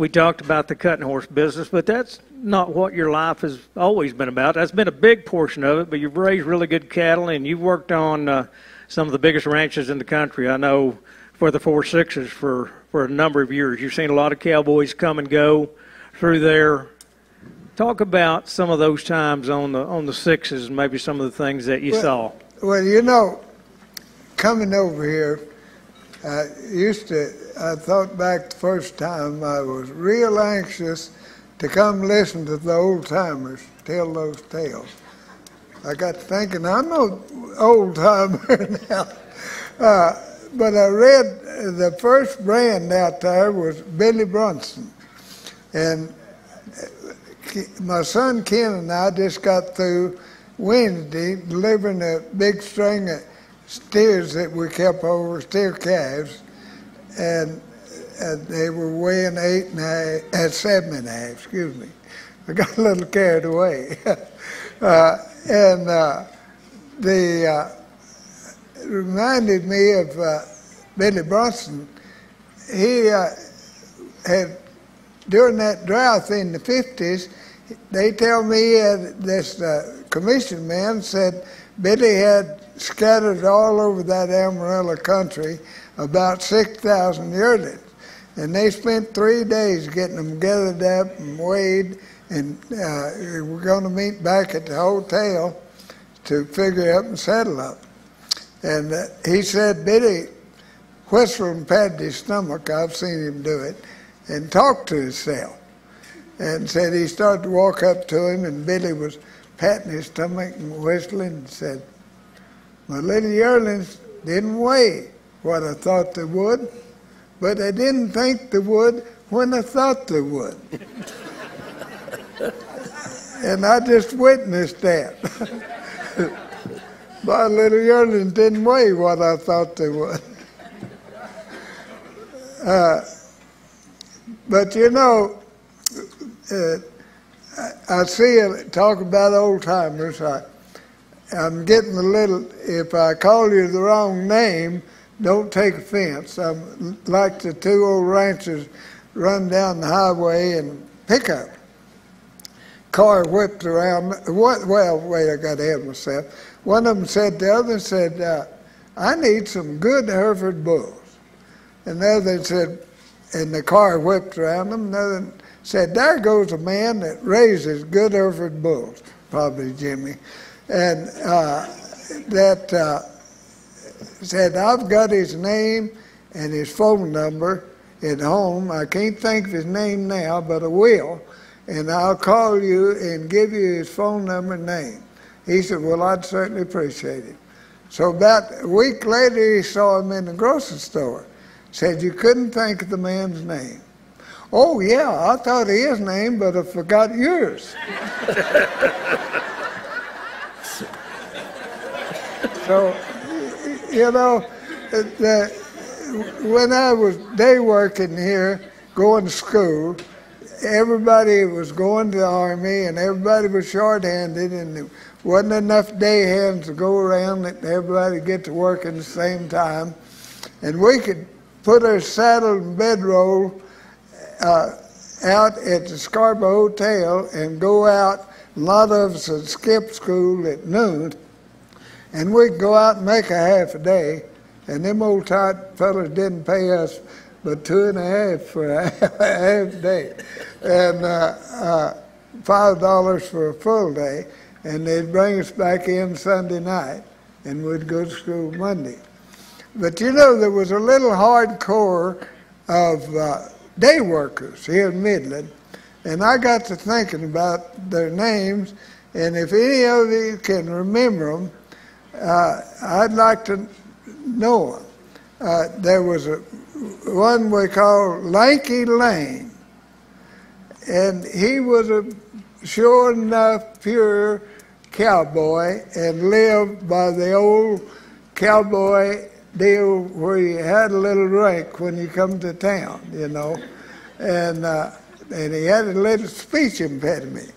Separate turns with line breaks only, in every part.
we talked about the cutting horse business, but that's not what your life has always been about. That's been a big portion of it, but you've raised really good cattle, and you've worked on some of the biggest ranches in the country. I know for the 4-6s for a number of years. You've seen a lot of cowboys come and go through there. Talk about some of those times on the 6s and maybe some of the things that you saw.
Well, you know, coming over here, I thought back the first time I was real anxious to come listen to the old timers tell those tales. I got thinking, I'm no old timer now. But I read the first brand out there was Billy Brunson. And my son Ken and I just got through Wednesday delivering a big string of steers that we kept over, steer calves, and they were weighing 7.5, excuse me. I got a little carried away. It reminded me of Billy Brunson. He had, during that drought in the 50s, they tell me this commission man said Billy had scattered all over that Amarillo country about 6,000 yearlings. And they spent 3 days getting them gathered up and weighed, and we're going to meet back at the hotel to figure up and settle up. And he said, Billy whistled and patted his stomach, I've seen him do it, and talked to himself. And said he started to walk up to him, and Billy was patting his stomach and whistling, and said, my little yearlings didn't weigh what I thought they would, but I didn't think they would when I thought they would. And I just witnessed that. My little yearlings didn't weigh what I thought they would. But you know, I see talk about old timers. I'm getting a little, if I call you the wrong name, don't take offense. I'm like the two old ranchers run down the highway and pickup. Car whipped around. Well, wait, I got ahead of myself. One of them said, the other said, I need some good Hereford bulls. And the other said, and the car whipped around them. Another said, there goes a man that raises good Hereford bulls, probably Jimmy. And said, I've got his name and his phone number at home. I can't think of his name now, but I will. And I'll call you and give you his phone number and name. He said, well, I'd certainly appreciate it. So about a week later, he saw him in the grocery store. Said, you couldn't think of the man's name. Oh, yeah, I thought of his name, but I forgot yours. So, you know, when I was day working here, going to school, everybody was going to the Army, and everybody was short-handed, and there wasn't enough day hands to go around that everybody get to work at the same time. And we could put our saddle and bedroll out at the Scarborough Hotel and go out. A lot of us would skip school at noon, and we'd go out and make a half a day. And them old tight fellas didn't pay us but $2.50 for a half day, and $5 for a full day. And they'd bring us back in Sunday night, and we'd go to school Monday. But you know, there was a little hardcore of day workers here in Midland, and I got to thinking about their names, and if any of you can remember them, I'd like to know them. There was one we called Lanky Lane, and he was a sure enough pure cowboy and lived by the old cowboy deal where you had a little drink when you come to town, you know, and he had a little speech impediment.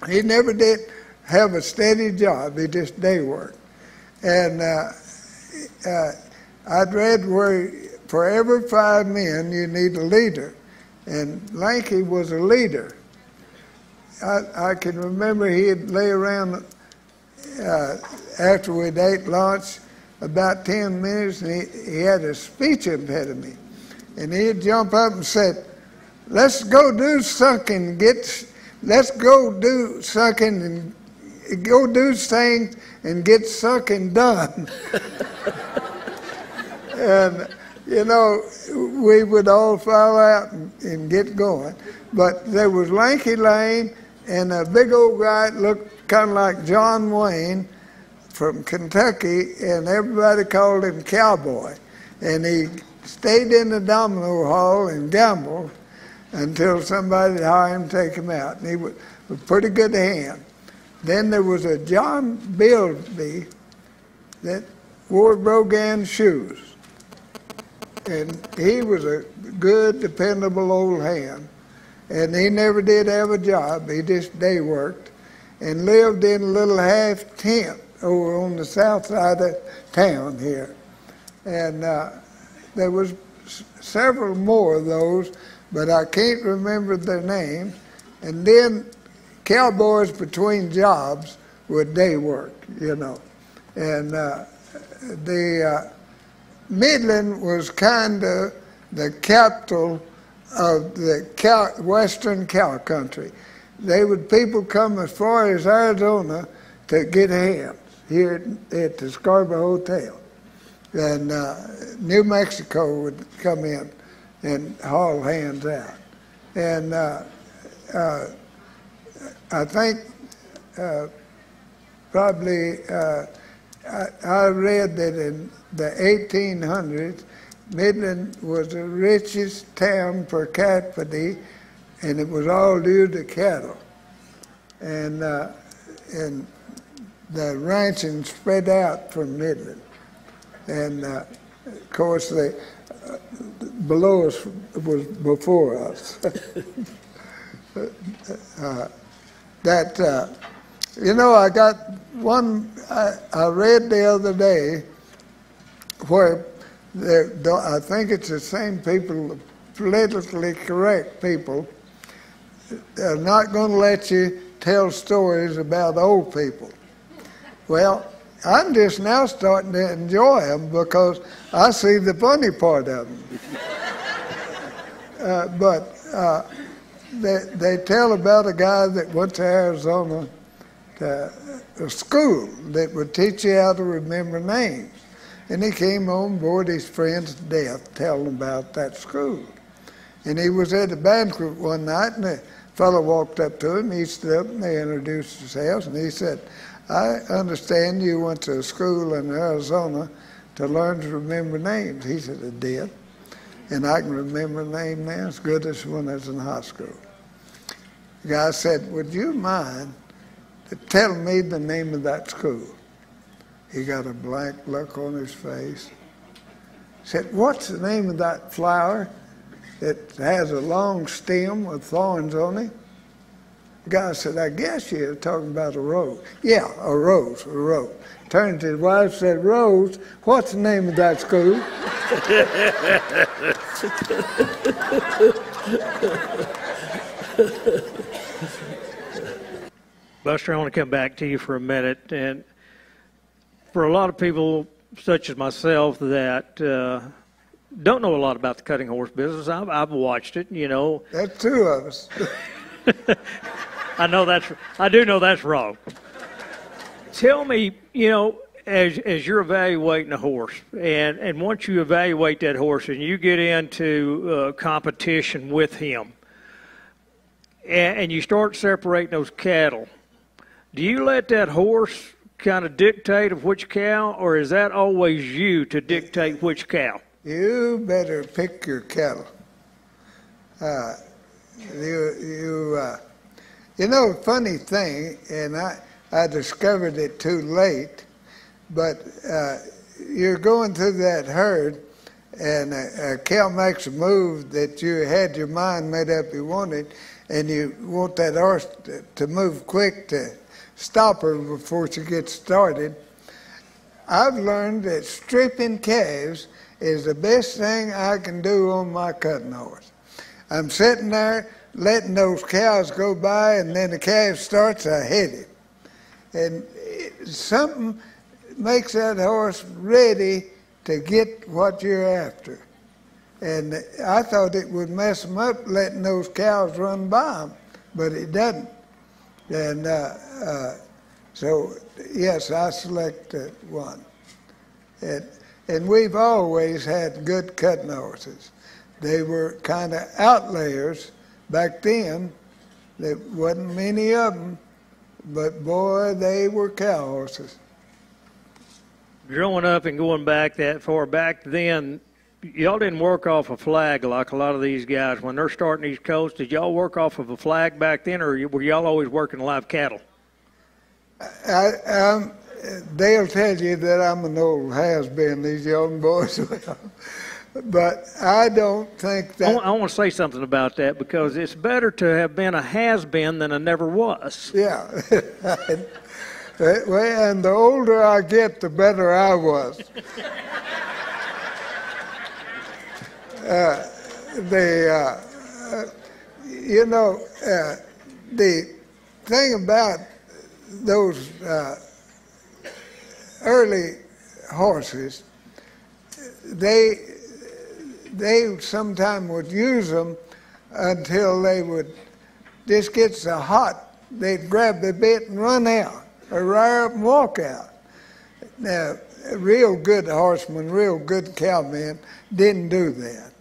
He never did have a steady job, he just day worked. And I'd read where for every 5 men you need a leader, and Lanky was a leader. I can remember he'd lay around after we'd ate lunch about 10 minutes, and he had a speech impediment. And he'd jump up and said, let's go do sucking, let's go do sucking and go do things and get sucking done. And, you know, we would all file out and get going. But there was Lanky Lane and a big old guy that looked kind of like John Wayne from Kentucky, and everybody called him Cowboy. And he stayed in the domino hall and gambled until somebody would hire him to take him out. And he was a pretty good hand. Then there was a John Bilby that wore Brogan shoes. And he was a good, dependable old hand. And he never did have a job. He just day worked and lived in a little half tent over on the south side of town here. And there was several more of those, but I can't remember their names. And then cowboys between jobs would day work, you know. And the Midland was kind of the capital of the western cow country. People come as far as Arizona to get hams here at the Scarborough Hotel. And New Mexico would come in and haul hands out. And I think probably I read that in the 1800s, Midland was the richest town per capita, and it was all due to cattle. And the Ranchin spread out from Midland. And of course, below us was before us. You know, I got one I read the other day where I think it's the same people, politically correct people, are not going to let you tell stories about old people. Well, I'm just now starting to enjoy them because I see the funny part of them. But they tell about a guy that went to Arizona to a school that would teach you how to remember names. And he came home, bored his friends to death, telling about that school. And he was at a banquet one night, and a fellow walked up to him. He stood up, and they introduced themselves, and he said, I understand you went to a school in Arizona to learn to remember names. He said, I did. And I can remember a name now as good as when I was in high school. The guy said, would you mind telling me the name of that school? He got a blank look on his face. He said, what's the name of that flower that has a long stem with thorns on it? The guy said, I guess you're talking about a rose. Yeah, a rose. Turned to his wife and said, Rose, what's the name of that school?
Buster, I want to come back to you for a minute. And for a lot of people, such as myself, that don't know a lot about the cutting horse business, I've watched it, you know.
That's two of us.
I do know that's wrong. Tell me, you know, as you're evaluating a horse, and once you evaluate that horse and you get into competition with him, and you start separating those cattle, do you let that horse kind of dictate of which cow, or is that always you to dictate which cow?
You better pick your cattle. You know, funny thing, and I discovered it too late, but you're going through that herd, and a cow makes a move that you had your mind made up you wanted, and you want that horse to move quick to stop her before she gets started. I've learned that stripping calves is the best thing I can do on my cutting horse. I'm sitting there letting those cows go by, and then the calf starts, I hit him. And something makes that horse ready to get what you're after. And I thought it would mess him up letting those cows run by him, but it doesn't. And so, yes, I selected one. And we've always had good cutting horses. They were kind of outliers back then. There wasn't many of them, but boy, they were cow horses.
Growing up and going back that far, back then, y'all didn't work off a flag like a lot of these guys. When they're starting these colts, did y'all work off of a flag back then, or were y'all always working live cattle?
They'll tell you that I'm an old has-been, these young boys will. But I don't think that...
I want to say something about that, because it's better to have been a has-been than a never was.
Yeah. Well, and the older I get, the better I was. The thing about those early horses, they sometimes would use them until they would just get so hot, they'd grab the bit and run out, or rear up and walk out. Now, a real good horseman, real good cowman, didn't do that.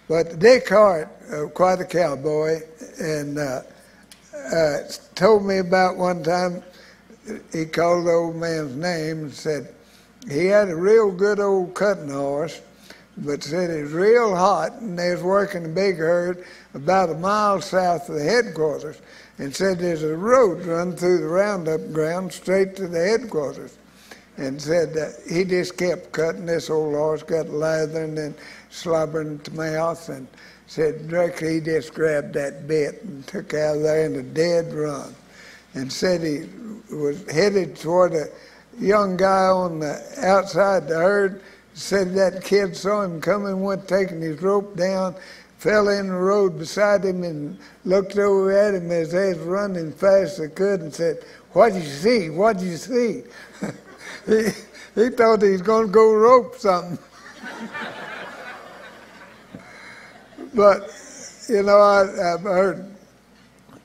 But Dick Hart, quite a cowboy, and told me about one time, he called the old man's name and said he had a real good old cutting horse, but said it was real hot, and they was working a big herd about a mile south of the headquarters, and said there's a road run through the roundup ground straight to the headquarters, and said he just kept cutting. This old horse got lathering and slobbering at the mouth, and said directly he just grabbed that bit and took out of there in a dead run, and said he was headed toward a young guy on the outside the herd. Said that kid saw him coming, went taking his rope down, fell in the road beside him, and looked over at him as they was running fast as they could, and said, "What'd you see? What'd you see?" he thought he was going to go rope something. But, you know, I've heard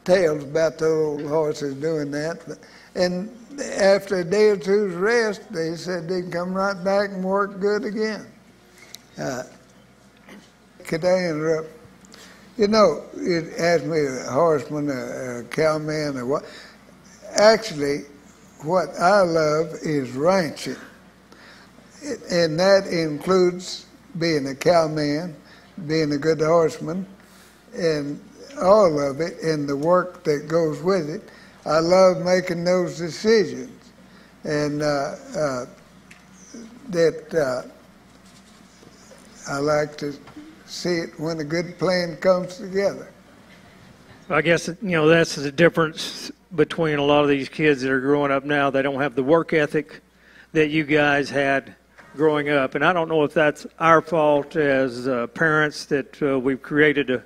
tales about the old horses doing that. And after a day or two's rest, they said they'd come right back and work good again. Could I interrupt? You know, it asked me a horseman, a cowman, or what. Actually, what I love is ranching. And that includes being a cowman, being a good horseman, and all of it, and the work that goes with it. I love making those decisions, and I like to see it when a good plan comes together.
I guess, you know, that's the difference between a lot of these kids that are growing up now. They don't have the work ethic that you guys had growing up, and I don't know if that's our fault as parents that we've created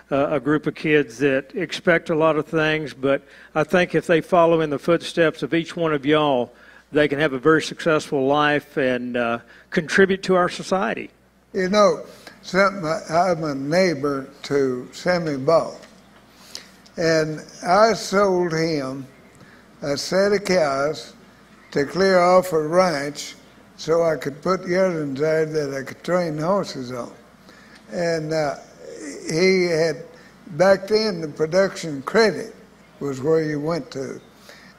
a group of kids that expect a lot of things, but I think if they follow in the footsteps of each one of y'all, they can have a very successful life and contribute to our society.
You know, I'm a neighbor to Sammy Ball, and I sold him a set of cows to clear off a ranch so I could put yearlings there that I could train horses on. And he had, back then the production credit was where you went to.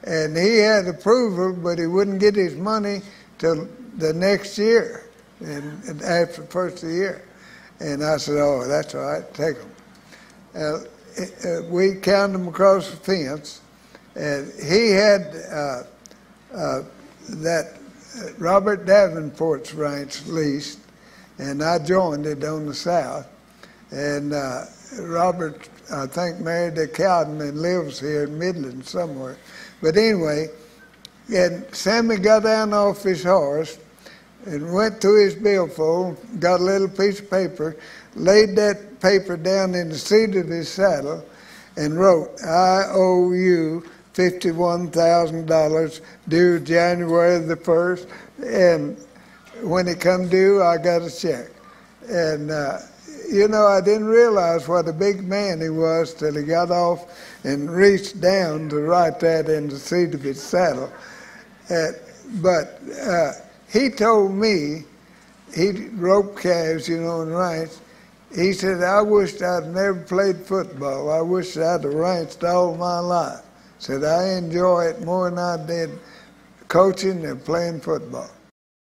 And he had approval, but he wouldn't get his money till the next year, and after the first of the year. And I said, "Oh, that's all right, take them." We counted them across the fence, and he had that Robert Davenport's ranch leased, and I joined it on the south. And Robert, I think, married a cowman and lives here in Midland somewhere. But anyway, and Sammy got down off his horse, and went to his billfold, got a little piece of paper, laid that paper down in the seat of his saddle, and wrote, "I owe you $51,000 due January the 1st, and when it come due, I got a check." And, you know, I didn't realize what a big man he was till he got off and reached down to write that in the seat of his saddle. But he told me, he roped calves, you know, and ranched. He said, "I wished I'd never played football. I wish I'd have ranched all my life." Said, "I enjoy it more than I did coaching and playing football."